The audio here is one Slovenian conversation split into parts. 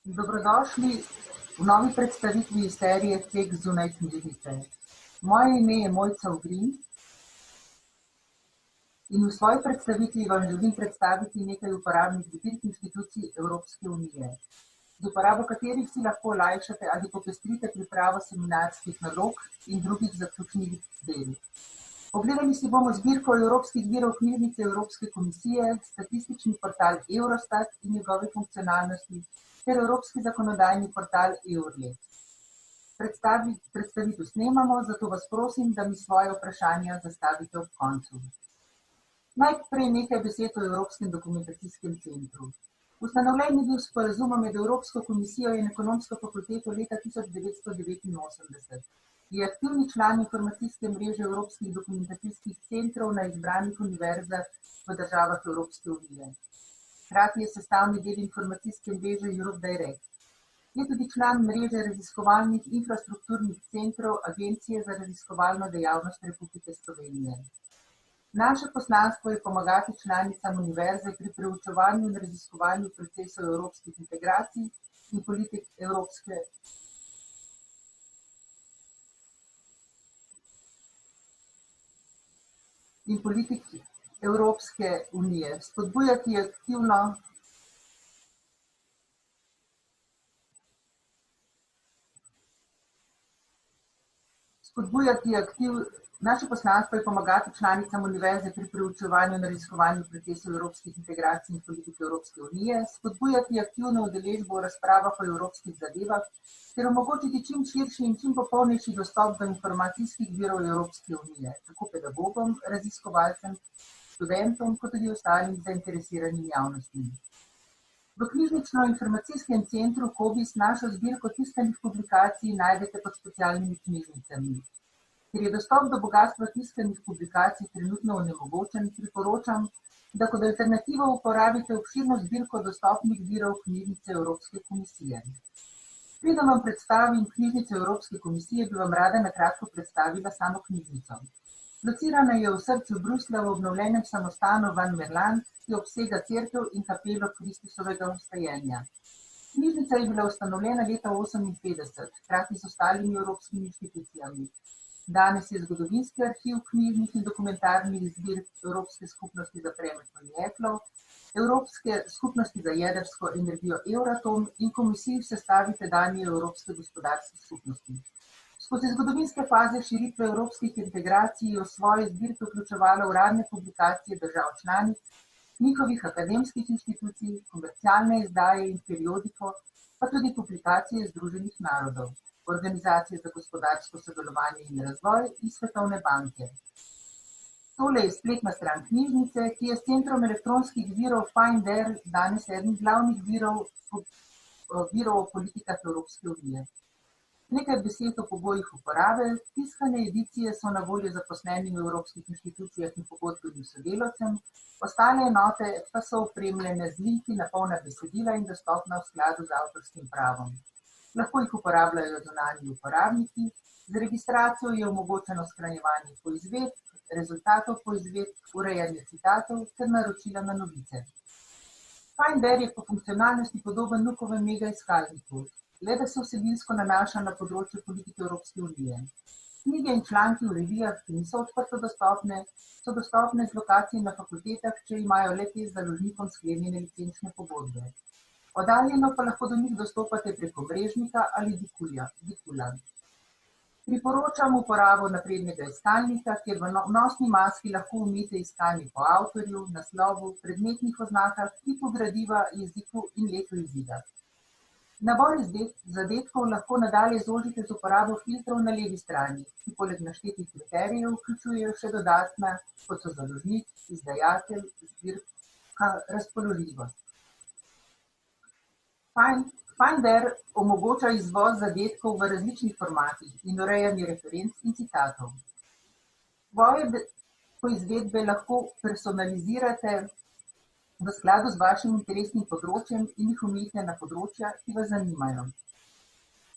Dobrodošli v novi predstavitvi iz serije Tek zunaj knjižnice. Moje ime je Mojca Ogrin in v svoji predstavitvi vam želim predstaviti nekaj uporabnih zbirk institucij Evropske unije, z uporabo katerih si lahko olajšate ali popestrite pripravo seminarskih nalog in drugih zaključnih del. Pogledali si bomo zbirko evropskih virov knjižnice Evropske komisije, statistični portal Eurostat in njegove funkcionalnosti ter evropski zakonodajni portal EURLET. Predstavitev snemamo, zato vas prosim, da mi svoje vprašanja zastavite ob koncu. Najprej nekaj besed o Evropskem dokumentacijskem centru. Ustanovljen je bil sporazum med Evropsko komisijo in Ekonomsko fakulteto leta 1989. Je aktivni član informacijske mreže evropskih dokumentacijskih centrov na izbranih univerzah v državah Evropske unije. Hkrati je sestavni del informacijske mreže Europe Direct. Je tudi član mreže raziskovalnih infrastrukturnih centrov Agencije za raziskovalno dejavnost Republike Slovenije. Naše poslanstvo je pomagati članicam univerze pri preučevanju in raziskovanju procesov evropskih integracij in politik Evropske unije, Naše poslanstvo je pomagati članicam univerze pri preučevanju in raziskovanju procesov evropskih integracij in politik Evropske unije, spodbujati aktivno udeležbo v razpravah o evropskih zadevah ter omogočiti čim širši in čim popolnejši dostop do informacijskih virov Evropske unije, tako pedagogom, raziskovalcem, študentom, kot tudi ostalim zainteresiranim javnostim. V knjižnično-informacijskem centru COBISS našo zbirko tiskanih publikacij najdete pod specialnimi knjižnicami. Ker je dostop do bogatstva tiskanih publikacij trenutno onemogočen, priporočam, da kot alternativo uporabite obširno zbirko dostopnih virov knjižnice Evropske komisije. Preden vam predstavim knjižnico Evropske komisije, bi vam rada na kratko predstavila samo knjižnico. Locirana je v srcu Bruslja v obnovljenem samostanu Van Merland, ki obsega cerkev in kapelo Kristusovega vstajenja. Knjižnica je bila ustanovljena leta 1958, hkrati s ostalimi evropskimi inštitucijami. Danes je zgodovinski arhiv knjižnih in dokumentarnih zbirk Evropske skupnosti za premožno jeklo, Evropske skupnosti za jedrsko energijo Euratom in komisij v sestavi tedanje Evropske gospodarske skupnosti. Skozi zgodovinske faze širitve evropskih integracij je v svoje zbirke vključevala uradne publikacije držav članic, njihovih akademskih inštitucij, komercialne izdaje in periodiko, pa tudi publikacije Združenih narodov, Organizacije za gospodarsko sodelovanje in razvoj in Svetovne banke. Tole je spletna stran knjižnice, ki je s centrom elektronskih virov Finder danes eden glavnih virov o politikah Evropske unije. Nekaj besed o pogojih uporabe. Tiskane edicije so na voljo zaposlenim v evropskih inštitucijah in pogodbenim sodelavcem, ostale enote pa so opremljene z linki na polna besedila in dostopna v skladu z avtorskim pravom. Lahko jih uporabljajo zunanji uporabniki. Z registracijo je omogočeno shranjevanje poizvedb, rezultatov poizvedb, urejanje citatov ter naročila na novice. Finder je po funkcionalnosti podoben Nukovem mega iskalniku, le da se vsebinsko nanaša na področje politike Evropske unije. Knjige in članki v revijah, ki niso odprto dostopne, so dostopne z lokacij na fakultetah, če imajo le-te z založnikom sklenjene licenčne pogodbe. Oddaljeno pa lahko do njih dostopate preko mrežnika ali Dikula. Priporočam uporabo naprednega iskalnika, kjer v vnosni maski lahko umete iskanje po avtorju, naslovu, predmetnih oznakah, tipu gradiva, jeziku in letu izida. Nabor zadetkov lahko nadalje zožite z uporabo filtrov na levi strani, ki poleg naštetih kriterijev vključujejo še dodatna, kot so založnik, izdajatelj, zbirka, razpoložljivost. Finder omogoča izvoz zadetkov v različnih formatih in urejanje referenc in citatov. Svoje poizvedbe lahko personalizirate v skladu z vašim interesnim področjem in jih omejite na področja, ki vas zanimajo.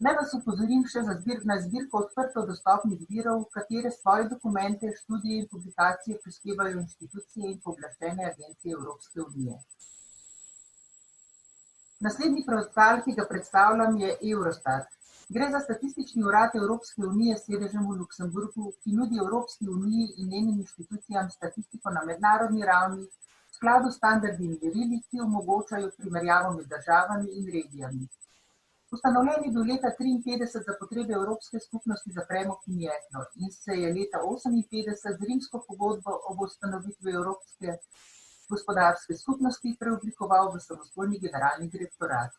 Naj vas upozorim še na zbirko odprto dostopnih virov, katere svoje dokumente, študije in publikacije prispevajo inštitucije in pooblaščene agencije Evropske unije. Naslednji portal, ki ga predstavljam, je Eurostat. Gre za statistični urad Evropske unije s sedežem v Luksemburgu, ki nudi Evropski uniji in njenim inštitucijam statistiko na mednarodni ravni v skladu s standardi in merili, ki omogočajo primerjavo med državami in regijami. Ustanovljen je bil leta 1953 za potrebe Evropske skupnosti za premog in jeklo in se je leta 1958 z rimsko pogodbo ob ustanovitvi Evropske gospodarske skupnosti preoblikoval v samostojni generalni direktorat.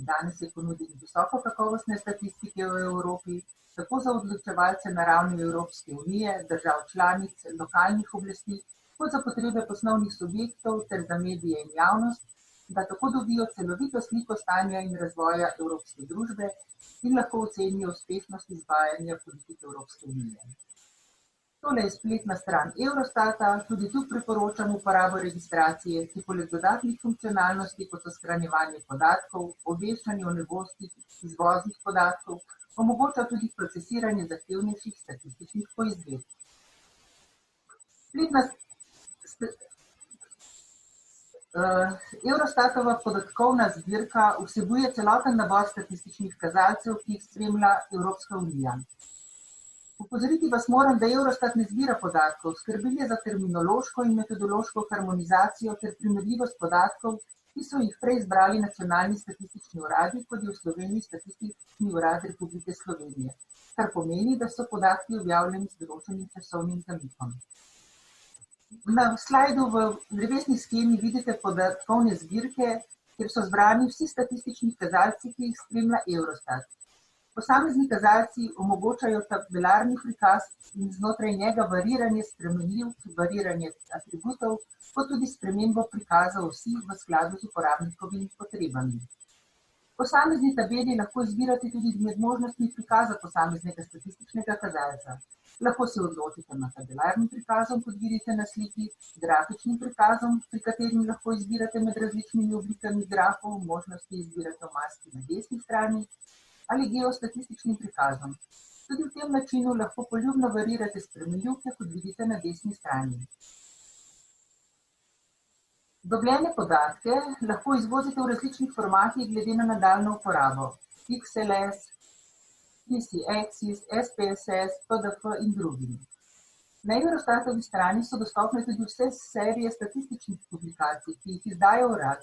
Danes je ponudil visoko kakovostne statistike v Evropi, tako za odločevalce na ravni Evropske unije, držav članic, lokalnih oblasti, kot za potrebe poslovnih subjektov ter za medije in javnost, da tako dobijo celovito sliko stanja in razvoja evropske družbe in lahko ocenijo uspešnost izvajanja politike Evropske unije. Tole je spletna stran Eurostata, tudi tu priporočam uporabo registracije, ki poleg dodatnih funkcionalnosti, kot so shranjevanje podatkov, obveščanje o novostih, izvoznih podatkov, omogoča tudi procesiranje zahtevnejših statističnih poizvedb. Eurostatova podatkovna zbirka vsebuje celoten nabor statističnih kazalcev, ki jih spremlja Evropska unija. Opozoriti vas moram, da Eurostat ne zbira podatkov, skrbel je za terminološko in metodološko harmonizacijo ter primerljivost podatkov, ki so jih prej zbrali nacionalni statistični uradi, kot je v Sloveniji Statistični urad Republike Slovenije, kar pomeni, da so podatki objavljeni s določenim časovnim zamikom. Na slajdu v drevesni shemi vidite podatkovne zbirke, kjer so zbrani vsi statistični kazalci, ki jih spremlja Eurostat. Posamezni kazalci omogočajo tabelarni prikaz in znotraj njega variranje spremenljivk, variranje atributov, kot tudi spremembo prikaza osi v skladu z uporabnikovimi potrebami. Posamezni tabeli lahko izbirate tudi med možnostmi prikaza posameznega statističnega kazalca. Lahko se odločite med tabelarnim prikazom, kot vidite na sliki, grafičnim prikazom, pri katerem lahko izbirate med različnimi oblikami grafov, možnosti izbirate v maski na desni strani, ali geostatističnim prikazom. Tudi v tem načinu lahko poljubno varirate spremenljivke, kot vidite na desni strani. Dobljene podatke lahko izvozite v različnih formatih glede na nadaljnjo uporabo. XLS, PCAXIS, SPSS, PDF in drugim. Na Eurostatovi strani so dostopne tudi vse serije statističnih publikacij, ki jih izdaja urad.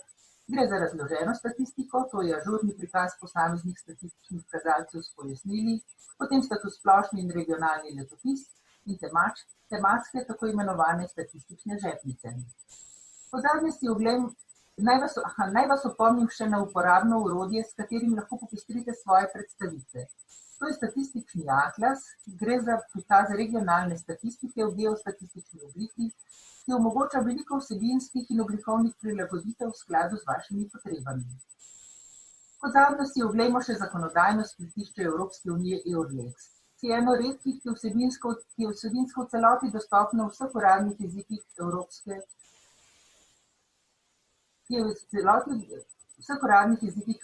Gre za razloženo statistiko, to je ažurni prikaz posameznih statističnih kazalcev s pojasnili, potem sta tu splošni in regionalni letopis in tematske tako imenovane statistične žepnice. Pozadnje si oglejmo, naj vas opomnim še na uporabno orodje, s katerim lahko popestrite svoje predstavitve. To je statistični atlas, gre za prikaz regionalne statistike v geostatistični obliki, ki omogoča veliko vsebinskih in oblikovnih prilagoditev v skladu z vašimi potrebami. Kot zadnjo si oglejmo še zakonodajno spletišče Evropske unije EURLEX, ki je eno redkih, ki je vsebinsko v celoti dostopno v vseh uradnih jezikih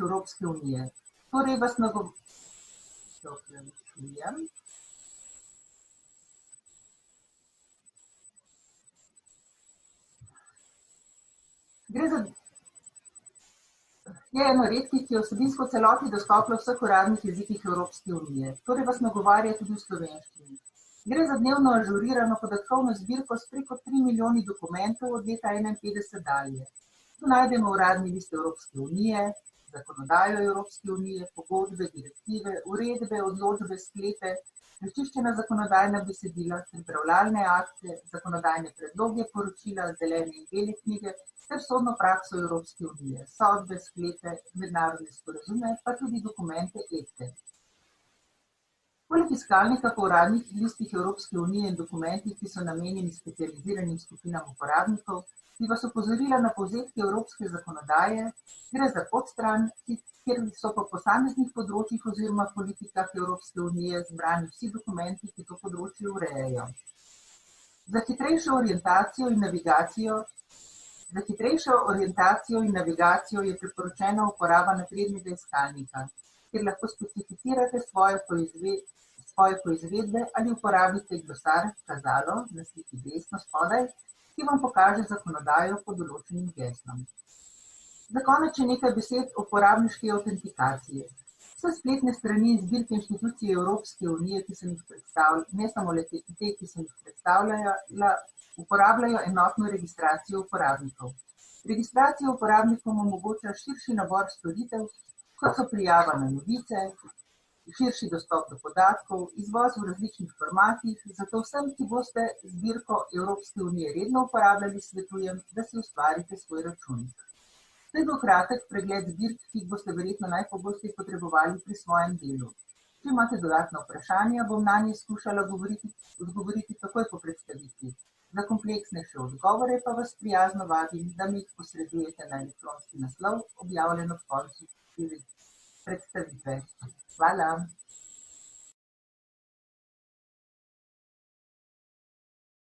Evropske unije. Torej vas Je eno redkih, ki je vsebinsko v celoti dostopno v vseh uradnih jezikih Evropske unije. Torej vas nagovarja tudi v slovenščini. Gre za dnevno ažurirano podatkovno zbirko s preko 3 milijoni dokumentov od leta 1951 dalje. Tu najdemo uradni list Evropske unije, zakonodajo Evropske unije, pogodbe, direktive, uredbe, odločbe, sklepe, prečiščena zakonodajna besedila, pripravljalne akte, zakonodajne predloge, poročila, zelene in bele knjige ter sodno prakso Evropske unije, sodbe, sklepe, mednarodne sporazume, pa tudi dokumente EFTE. Poleg iskalnika po uradnih listih Evropske unije in dokumentih, ki so namenjeni specializiranim skupinam uporabnikov, bi vas opozorila na povzetke evropske zakonodaje. Gre za podstran, kjer so po posameznih področjih oziroma politikah Evropske unije zbrani vsi dokumenti, ki to področje urejajo. Za hitrejšo orientacijo in navigacijo je priporočena uporaba naprednega iskalnika, kjer lahko specificirate svoje poizvedbe ali uporabite glosar, kazalo, na sliki desno spodaj, ki vam pokaže zakonodajo pod določenim geslom. Za konec še nekaj besed o uporabniški autentikaciji. Vse spletne strani in zbirke inštitucij Evropske unije, ki sem jih predstavljala, ne samo le te, ki sem jih predstavljala, uporabljajo enotno registracijo uporabnikov. Registracija uporabnikom omogoča širši nabor storitev, kot so prijava na novice, širši dostop do podatkov, izvoz v različnih formatih, zato vsem, ki boste zbirko Evropske unije redno uporabljali, svetujem, da si ustvarite svoj računik. To je bil kratek pregled zbirk, ki jih boste verjetno najpogosteje potrebovali pri svojem delu. Če imate dodatna vprašanja, bom nanje skušala odgovoriti takoj po predstavitvi. Za kompleksnejše odgovore pa vas prijazno vabim, da mi jih posredujete na elektronski naslov, objavljen ob koncu predstavitve. Hvala.